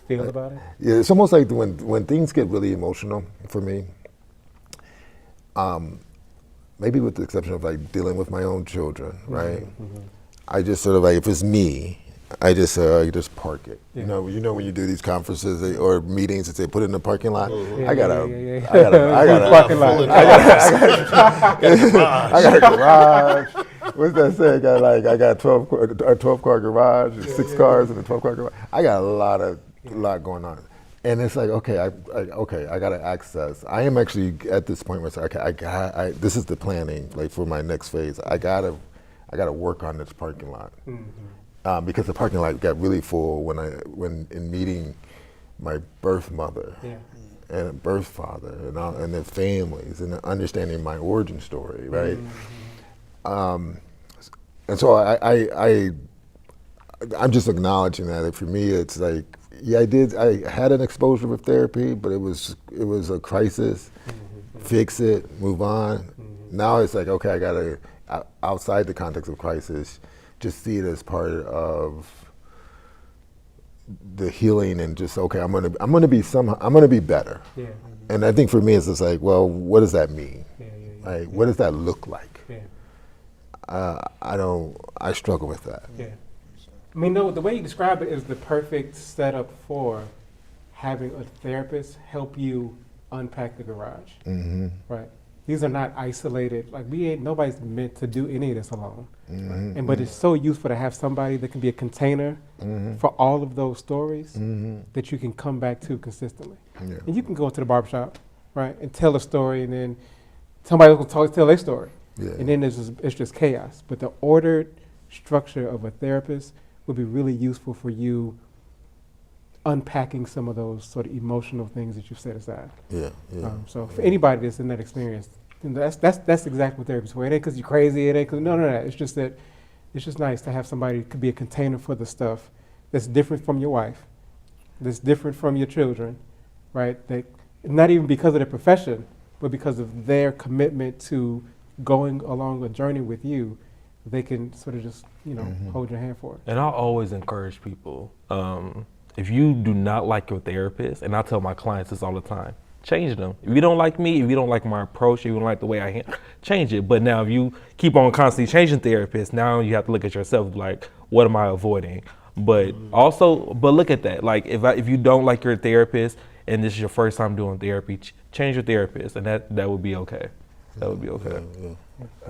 Feel about it? Yeah, it's almost like when things get really emotional for me, maybe with the exception of like dealing with my own children, right? I just sort of like, if it's me, I just park it. You know when you do these conferences or meetings, they put it in the parking lot. I got a parking lot. I got a garage. What's that say? I got a 12-car garage, 6 cars in a 12-car garage. I got a lot going on. And it's like, okay, I got to access. I am actually at this point where it's like, okay, this is the planning, like for my next phase. I gotta work on this parking lot because the parking lot got really full when in meeting my birth mother and birth father and their families and understanding my origin story, right? And so I'm just acknowledging that for me, it's like. Yeah, I had an exposure with therapy, but it was a crisis. Fix it, move on. Now it's like, okay, I gotta outside the context of crisis, just see it as part of the healing and just okay, I'm gonna be better. Yeah. And I think for me, it's just like, well, what does that mean? Like, what does that look like? I struggle with that. Yeah. I mean, no, the way you describe it is the perfect setup for having a therapist help you unpack the garage. Right? These are not isolated. Like nobody's meant to do any of this alone. But it's so useful to have somebody that can be a container for all of those stories that you can come back to consistently. Yeah. And you can go to the barbershop, right, and tell a story, and then somebody else will tell their story, and then it's just chaos. But the ordered structure of a therapist would be really useful for you unpacking some of those sort of emotional things that you've set aside. So for anybody that's in that experience, that's exactly what therapy is for. It ain't because you're crazy. It ain't because no. It's just that it's just nice to have somebody who could be a container for the stuff that's different from your wife, that's different from your children, right? That not even because of their profession, but because of their commitment to going along a journey with you. They can sort of just, hold your hand for it. And I always encourage people, if you do not like your therapist, and I tell my clients this all the time, change them. If you don't like me, if you don't like my approach, if you don't like the way I handle, change it. But now if you keep on constantly changing therapists, now you have to look at yourself like, what am I avoiding? But but look at that. Like if you don't like your therapist and this is your first time doing therapy, change your therapist, and that would be okay. That would be okay.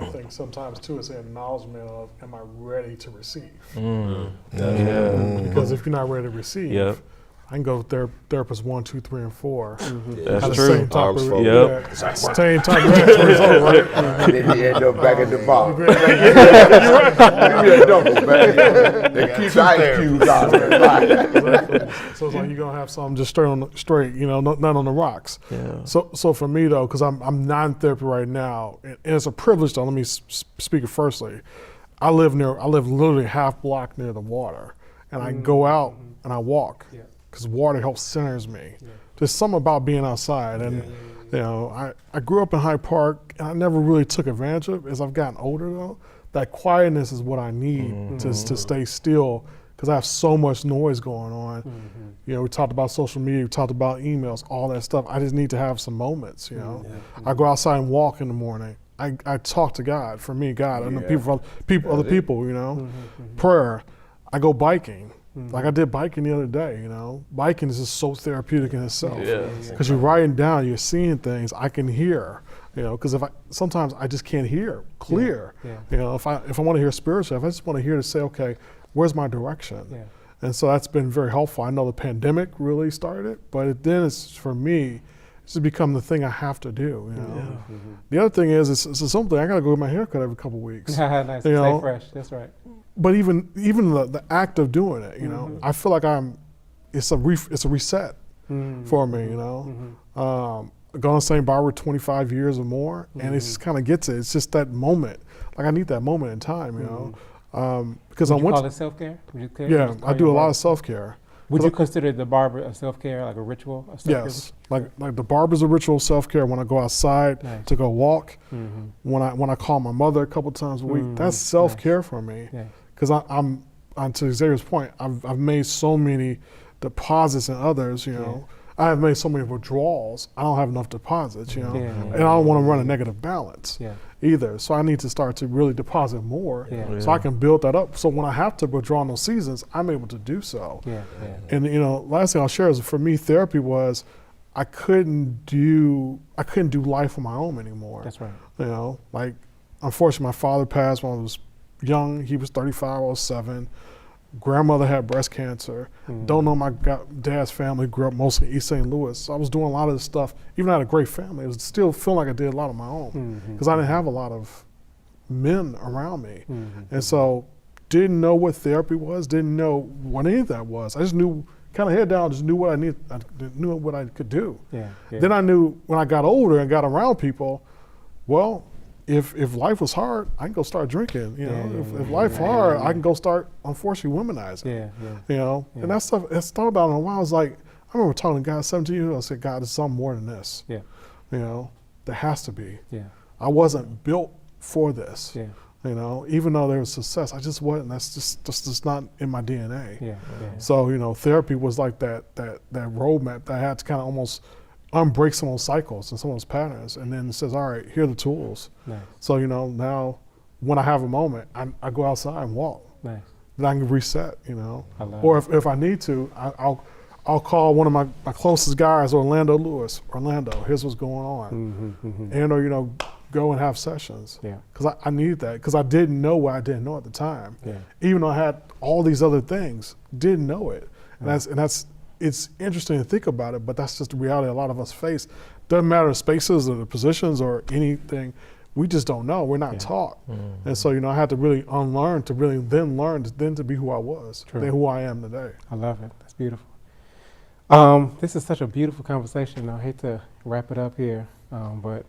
I think sometimes too it's an acknowledgement of, am I ready to receive? Because if you're not ready to receive, I can go therapist 1, 2, 3, and 4. That's true. Same type same type of result, right? And then you end up back at the bar. They keep the ice cubes out there. So it's like you're gonna have something just straight, not on the rocks. Yeah. So for me though, because I'm not in therapy right now, and it's a privilege though. Let me speak it firstly. I live literally half block near the water, and I go out and I walk. Because water helps centers me. There's something about being outside, and I grew up in Hyde Park, and I never really took advantage of it. As I've gotten older, though, that quietness is what I need to stay still, because I have so much noise going on. We talked about social media, we talked about emails, all that stuff. I just need to have some moments. I go outside and walk in the morning. I talk to God. For me, God, and other people. Prayer. I go biking. Like I did biking the other day, Biking is just so therapeutic in itself. Because you're writing down, you're seeing things, I can hear, because sometimes I just can't hear clear. If I want to hear spiritual, if I just want to hear to say, okay, where's my direction? And so that's been very helpful. I know the pandemic really started it, but then it's, for me, it's become the thing I have to do, The other thing is, it's something, I gotta go get my hair cut every couple of weeks. Nice, stay fresh, that's right. But even the act of doing it, I feel like it's a reset for me, Gone to St. Barbara 25 years or more, and it just kind of gets it. It's just that moment. Like I need that moment in time, because Would you call it self-care? Yeah, I do a lot of self-care. Would you consider the barber a self-care, like a ritual? Yes, like the barber's a ritual self-care. When I go outside to go walk, when I call my mother a couple times a week, that's self-care for me. Because I'm to Xavier's point, I've made so many deposits in others. I I have made so many withdrawals, I don't have enough deposits, you know, Yeah. and I don't want to run a negative balance Yeah. either. So I need to start to really deposit more Yeah. so I can build that up. So when I have to withdraw in those seasons, I'm able to do so. Yeah. And you know, last thing I'll share is for me, therapy was I couldn't do life on my own anymore. That's right. You know, like unfortunately my father passed when I was young. He was 35, I was 7. Grandmother had breast cancer. Don't know my dad's family, grew up mostly in East St. Louis. So I was doing a lot of this stuff. Even though I had a great family, it was still feeling like I did a lot on my own because I didn't have a lot of men around me. And so didn't know what therapy was, didn't know what any of that was. I just knew, kind of head down, just knew what I needed, I knew what I could do. Yeah. Then I knew when I got older and got around people, well, if life was hard, I can go start drinking. You know, if life hard, I can go start, unfortunately, womanizing. You know, and that stuff. It's thought about in a while. I was like, I remember talking to God 17 years ago. I said, God, there's something more than this. Yeah. You know, there has to be. Yeah. I wasn't built for this. Yeah. You know, even though there was success, I just wasn't. That's just not in my DNA. Yeah. So you know, therapy was like that roadmap that I had to kind of almost unbreak some of those cycles and some of those patterns, and then it says, all right, here are the tools. Nice. So you know, now when I have a moment, I go outside and walk. Nice. Then I can reset. You know, I love or if I need to, I'll call one of my closest guys, Orlando Lewis. Orlando, here's what's going on, and or you know, go and have sessions. Yeah. Because I needed that because I didn't know what I didn't know at the time. Yeah. Even though I had all these other things, didn't know it, and that's. It's interesting to think about it, but that's just the reality a lot of us face. Doesn't matter the spaces or the positions or anything, we just don't know. We're not taught. And so, you know, I had to really unlearn to really then learn to then to be who I was, then who I am today. I love it. That's beautiful. This is such a beautiful conversation. I hate to wrap it up here, but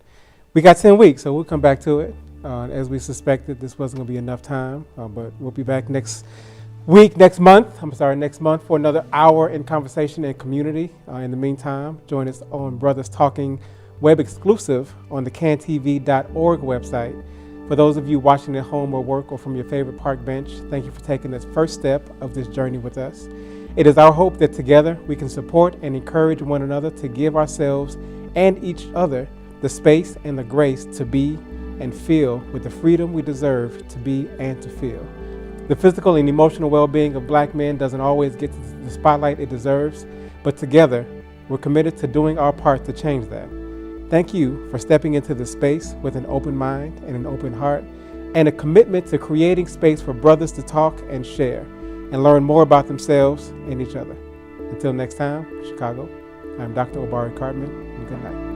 we got 10 weeks, so we'll come back to it. As we suspected, this wasn't going to be enough time, but we'll be back next month for another hour in conversation and community. In the meantime, join us on Brothers Talking web exclusive on the cantv.org website. For those of you watching at home or work or from your favorite park bench, thank you for taking this first step of this journey with us. It is our hope that together we can support and encourage one another to give ourselves and each other the space and the grace to be and feel with the freedom we deserve to be and to feel. The physical and emotional well-being of Black men doesn't always get the spotlight it deserves, but together, we're committed to doing our part to change that. Thank you for stepping into this space with an open mind and an open heart, and a commitment to creating space for brothers to talk and share, and learn more about themselves and each other. Until next time, Chicago, I'm Dr. Obari Cartman, and good night.